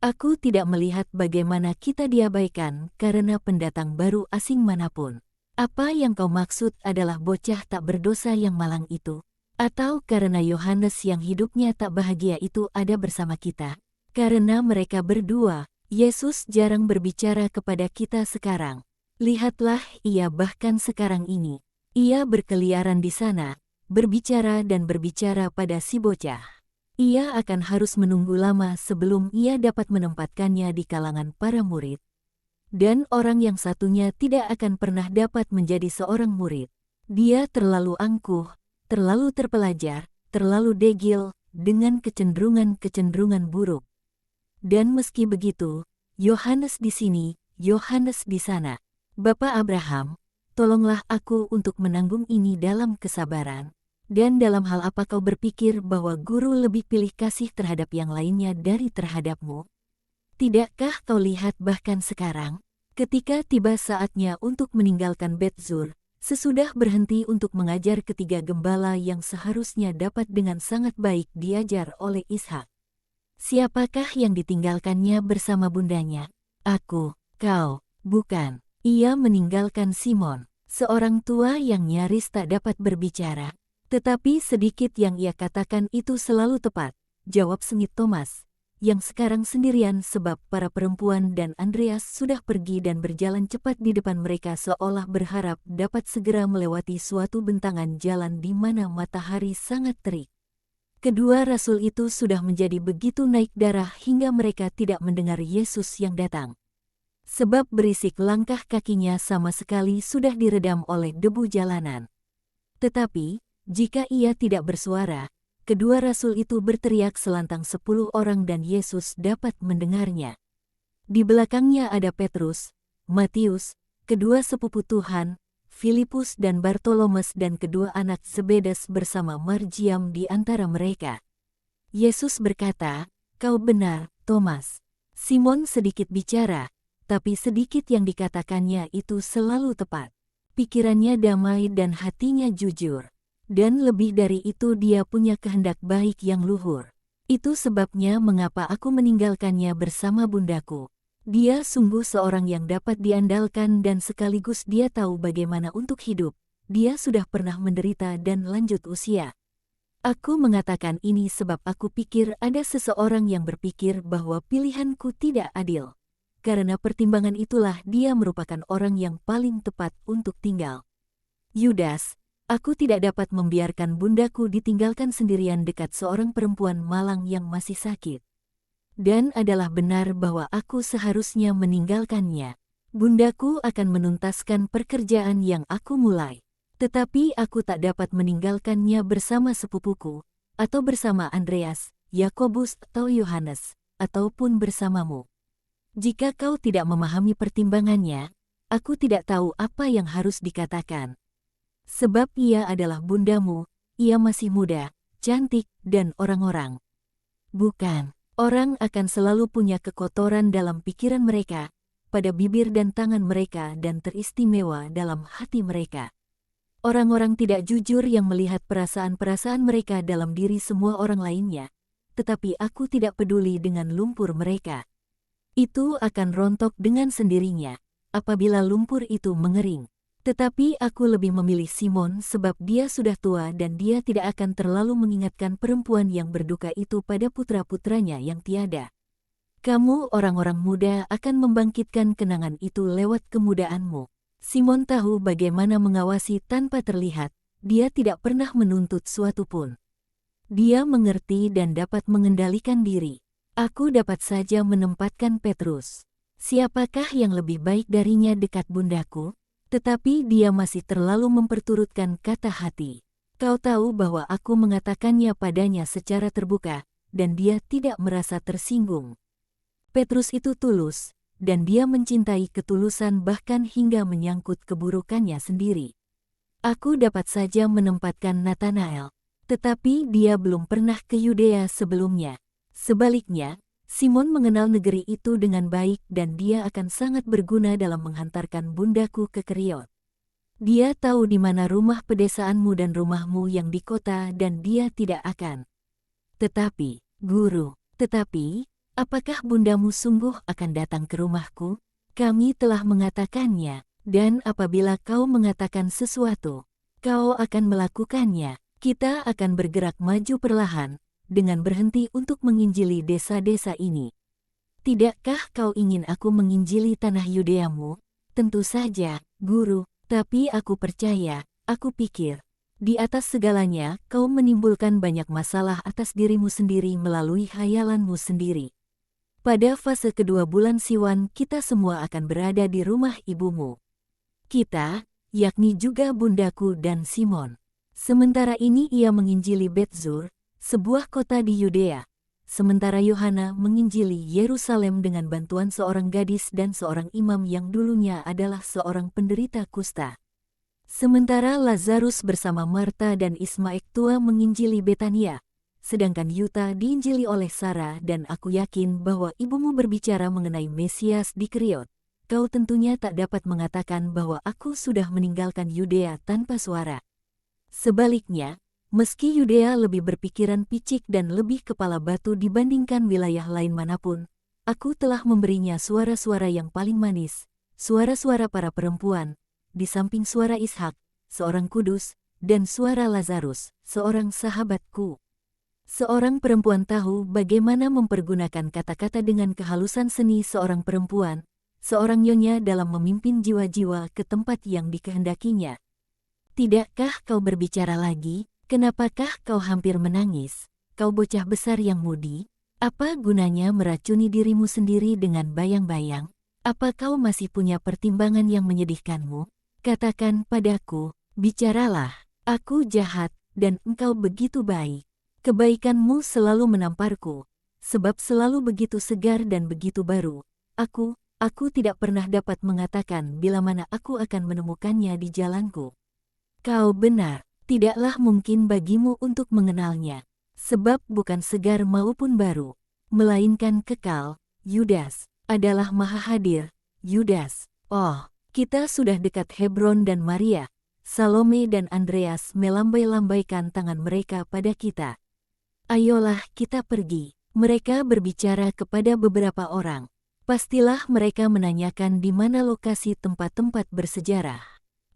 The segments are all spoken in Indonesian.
Aku tidak melihat bagaimana kita diabaikan karena pendatang baru asing manapun. Apa yang kau maksud adalah bocah tak berdosa yang malang itu? Atau karena Yohanes yang hidupnya tak bahagia itu ada bersama kita? Karena mereka berdua, Yesus jarang berbicara kepada kita sekarang. Lihatlah, ia bahkan sekarang ini. Ia berkeliaran di sana, berbicara dan berbicara pada si bocah. Ia akan harus menunggu lama sebelum ia dapat menempatkannya di kalangan para murid. Dan orang yang satunya tidak akan pernah dapat menjadi seorang murid. Dia terlalu angkuh, terlalu terpelajar, terlalu degil, dengan kecenderungan-kecenderungan buruk. Dan meski begitu, Yohanes di sini, Yohanes di sana. Bapa Abraham, tolonglah aku untuk menanggung ini dalam kesabaran. Dan dalam hal apa kau berpikir bahwa guru lebih pilih kasih terhadap yang lainnya dari terhadapmu? Tidakkah kau lihat bahkan sekarang, ketika tiba saatnya untuk meninggalkan Bet-Zur, sesudah berhenti untuk mengajar ketiga gembala yang seharusnya dapat dengan sangat baik diajar oleh Ishak. Siapakah yang ditinggalkannya bersama bundanya? Aku, kau, bukan. Ia meninggalkan Simon, seorang tua yang nyaris tak dapat berbicara. Tetapi sedikit yang ia katakan itu selalu tepat, jawab sengit Thomas, yang sekarang sendirian sebab para perempuan dan Andreas sudah pergi dan berjalan cepat di depan mereka seolah berharap dapat segera melewati suatu bentangan jalan di mana matahari sangat terik. Kedua rasul itu sudah menjadi begitu naik darah hingga mereka tidak mendengar Yesus yang datang. Sebab berisik langkah kakinya sama sekali sudah diredam oleh debu jalanan. Tetapi, jika ia tidak bersuara, kedua rasul itu berteriak selantang 10 orang dan Yesus dapat mendengarnya. Di belakangnya ada Petrus, Matius, kedua sepupu Tuhan, Filipus dan Bartolomes dan kedua anak Zebedes bersama Marjiam di antara mereka. Yesus berkata, "Kau benar, Thomas." Simon sedikit bicara, tapi sedikit yang dikatakannya itu selalu tepat. Pikirannya damai dan hatinya jujur. Dan lebih dari itu dia punya kehendak baik yang luhur. Itu sebabnya mengapa aku meninggalkannya bersama bundaku. Dia sungguh seorang yang dapat diandalkan dan sekaligus dia tahu bagaimana untuk hidup. Dia sudah pernah menderita dan lanjut usia. Aku mengatakan ini sebab aku pikir ada seseorang yang berpikir bahwa pilihanku tidak adil. Karena pertimbangan itulah dia merupakan orang yang paling tepat untuk tinggal. Yudas, aku tidak dapat membiarkan bundaku ditinggalkan sendirian dekat seorang perempuan malang yang masih sakit. Dan adalah benar bahwa aku seharusnya meninggalkannya. Bundaku akan menuntaskan pekerjaan yang aku mulai. Tetapi aku tak dapat meninggalkannya bersama sepupuku, atau bersama Andreas, Yakobus atau Yohanes, ataupun bersamamu. Jika kau tidak memahami pertimbangannya, aku tidak tahu apa yang harus dikatakan. Sebab ia adalah bundamu, ia masih muda, cantik, dan orang-orang. Bukan, orang akan selalu punya kekotoran dalam pikiran mereka, pada bibir dan tangan mereka dan teristimewa dalam hati mereka. Orang-orang tidak jujur yang melihat perasaan-perasaan mereka dalam diri semua orang lainnya, tetapi aku tidak peduli dengan lumpur mereka. Itu akan rontok dengan sendirinya, apabila lumpur itu mengering. Tetapi aku lebih memilih Simon sebab dia sudah tua dan dia tidak akan terlalu mengingatkan perempuan yang berduka itu pada putra-putranya yang tiada. Kamu orang-orang muda akan membangkitkan kenangan itu lewat kemudaanmu. Simon tahu bagaimana mengawasi tanpa terlihat, dia tidak pernah menuntut suatu pun. Dia mengerti dan dapat mengendalikan diri. Aku dapat saja menempatkan Petrus. Siapakah yang lebih baik darinya dekat bundaku? Tetapi dia masih terlalu memperturutkan kata hati. Kau tahu bahwa aku mengatakannya padanya secara terbuka, dan dia tidak merasa tersinggung. Petrus itu tulus, dan dia mencintai ketulusan bahkan hingga menyangkut keburukannya sendiri. Aku dapat saja menempatkan Nathanael, tetapi dia belum pernah ke Yudea sebelumnya. Sebaliknya, Simon mengenal negeri itu dengan baik dan dia akan sangat berguna dalam menghantarkan bundaku ke Keriot. Dia tahu di mana rumah pedesaanmu dan rumahmu yang di kota dan dia tidak akan. Tetapi, guru, Apakah bundamu sungguh akan datang ke rumahku? Kami telah mengatakannya, dan apabila kau mengatakan sesuatu, kau akan melakukannya. Kita akan bergerak maju perlahan, dengan berhenti untuk menginjili desa-desa ini. Tidakkah kau ingin aku menginjili tanah Yudeamu? Tentu saja, Guru, tapi aku percaya, aku pikir, di atas segalanya kau menimbulkan banyak masalah atas dirimu sendiri melalui hayalanmu sendiri. Pada fase kedua bulan Siwan kita semua akan berada di rumah ibumu. Kita, yakni juga bundaku dan Simon. Sementara ini ia menginjili Bet-Zur, sebuah kota di Yudea. Sementara Yohana menginjili Yerusalem dengan bantuan seorang gadis dan seorang imam yang dulunya adalah seorang penderita kusta. Sementara Lazarus bersama Marta dan Ismaek tua menginjili Betania. Sedangkan Yuta diinjili oleh Sarah dan aku yakin bahwa ibumu berbicara mengenai Mesias di Kriot. Kau tentunya tak dapat mengatakan bahwa aku sudah meninggalkan Yudea tanpa suara. Sebaliknya, meski Yudea lebih berpikiran picik dan lebih kepala batu dibandingkan wilayah lain manapun, aku telah memberinya suara-suara yang paling manis, suara-suara para perempuan, di samping suara Ishak, seorang kudus, dan suara Lazarus, seorang sahabatku. Seorang perempuan tahu bagaimana mempergunakan kata-kata dengan kehalusan seni seorang perempuan, seorang nyonya dalam memimpin jiwa-jiwa ke tempat yang dikehendakinya. Tidakkah kau berbicara lagi? Kenapakah kau hampir menangis? Kau bocah besar yang mudi, apa gunanya meracuni dirimu sendiri dengan bayang-bayang? Apa kau masih punya pertimbangan yang menyedihkanmu? Katakan padaku, bicaralah, aku jahat, dan engkau begitu baik. Kebaikanmu selalu menamparku, sebab selalu begitu segar dan begitu baru. Aku tidak pernah dapat mengatakan bila mana aku akan menemukannya di jalanku. Kau benar, tidaklah mungkin bagimu untuk mengenalnya, sebab bukan segar maupun baru, melainkan kekal. Yudas adalah maha hadir. Yudas, oh, kita sudah dekat Hebron dan Maria, Salome dan Andreas melambai-lambaikan tangan mereka pada kita. Ayolah kita pergi. Mereka berbicara kepada beberapa orang. Pastilah mereka menanyakan di mana lokasi tempat-tempat bersejarah.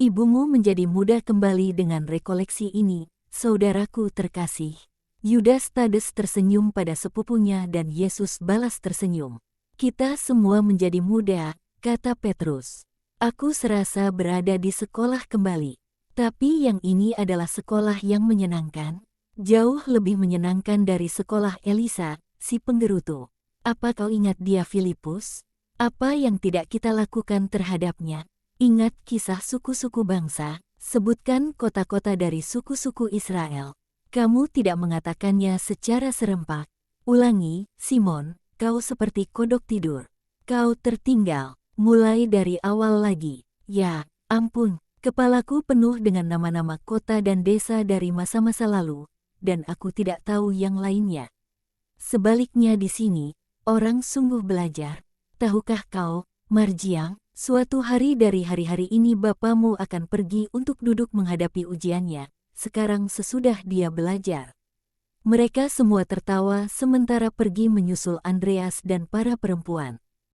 Ibumu menjadi muda kembali dengan rekoleksi ini, saudaraku terkasih. Yudas Tades tersenyum pada sepupunya dan Yesus balas tersenyum. Kita semua menjadi muda, kata Petrus. Aku serasa berada di sekolah kembali. Tapi yang ini adalah sekolah yang menyenangkan. Jauh lebih menyenangkan dari sekolah Elisa, si penggerutu. Apa kau ingat dia Filipus? Apa yang tidak kita lakukan terhadapnya? Ingat kisah suku-suku bangsa, sebutkan kota-kota dari suku-suku Israel. Kamu tidak mengatakannya secara serempak. Ulangi, Simon, kau seperti kodok tidur. Kau tertinggal, mulai dari awal lagi. Ya, ampun, kepalaku penuh dengan nama-nama kota dan desa dari masa-masa lalu. Dan aku tidak tahu yang lainnya. Sebaliknya di sini, orang sungguh belajar. Tahukah kau, Marjiang, suatu hari dari hari-hari ini bapamu akan pergi untuk duduk menghadapi ujiannya, sekarang sesudah dia belajar. Mereka semua tertawa sementara pergi menyusul Andreas dan para perempuan.